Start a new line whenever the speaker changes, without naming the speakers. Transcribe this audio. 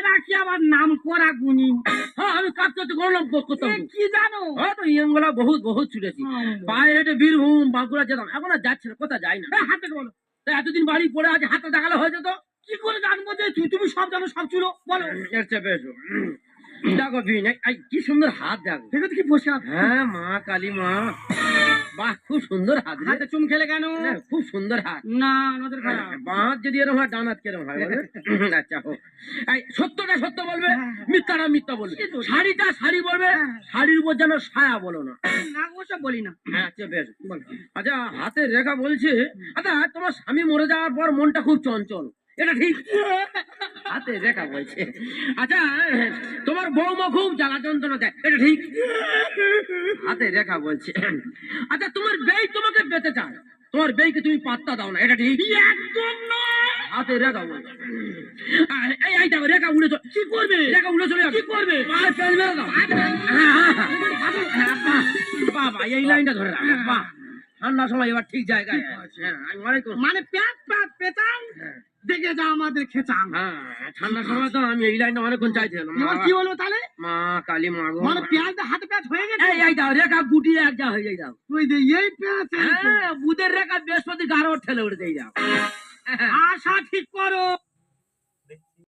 এরা কি আমার নাম করা গুনি?
হ্যাঁ আমি কাজ করতে গরম করতাম
এ কি জানো?
হয়তো ইয়ংগুলা বহুত বহুত ছুটেছি পায়ে হেঁটে বীরভূম বাঁকুড়া যেতাম এখন আর যাচ্ছে না কোথায় যাই না
হাতে বলো,
তা এতদিন বাড়ি পড়ে আছে হাতে দেখালে হয়ে যেত
কি করে জানবো যে তুমি সব জানো, সব চুলো বলো।
এর চেপে এসো দেখো বিন এই কি সুন্দর হাত দেখো
দেখো তো কি বসে আছে।
হ্যাঁ মা কালী মা বাহ খুব সুন্দর হাত রে।
হাতে চুম খেলে কেন?
না, খুব সুন্দর হাত
না নজর খারাপ।
বাঁধ যদি এরকম হয় ডান হাত কেরম হয় বলে? আচ্ছা হোক এই সত্যটা সত্য বলবে মিথ্যাটা মিথ্যা বলবে শাড়িটা শাড়ি বলবে শাড়ির উপর যেন ছায়া বলো না
না ওসব বলি না।
হ্যাঁ আচ্ছা বেশ বলো। আচ্ছা হাতের রেখা বলছে আচ্ছা তোমার স্বামী মরে যাওয়ার পর মনটা খুব চঞ্চল এটা ঠিক হাতে রেখা বলছে আচ্ছা তোমার বৌমা খুব জ্বালা যন্ত্রণা দেয় এটা ঠিক হাতে রেখা বলছে আচ্ছা তোমার বেই তোমাকে পেতে চায় তোমার বেইকে তুমি পাত্তা দাও না এটা ঠিক
একদম নয়।
হাতে রেখা বলছে এই এই দেখো রেখা উড়ে কি করবে রেখা উড়ে চলে যাবে কি করবে পায়ে ফেল মেরে দাও বাবা এই লাইনটা ধরে রাখো বাহ ঠান্ডার সময় এবার ঠিক জায়গায় হ্যাঁ আমি অনেক
মানে প্যাট প্যাট পেতাম দেখে যা আমাদের খেতাম।
হ্যাঁ ঠান্ডার সময় তো আমি এই লাইনটা অনেকক্ষণ চাইছিলাম
এবার কি হলো তাহলে?
মা কালী মা গো
মানে প্যাট হাতে প্যাট হয়ে গেছে।
এই এই দাও রেখা গুটিয়ে এক যা হয়ে যাও
তুই যে এই প্যাট
হ্যাঁ বুধের রেখা বৃহস্পতি গারো ঠেলে উঠে যাও
আশা ঠিক করো।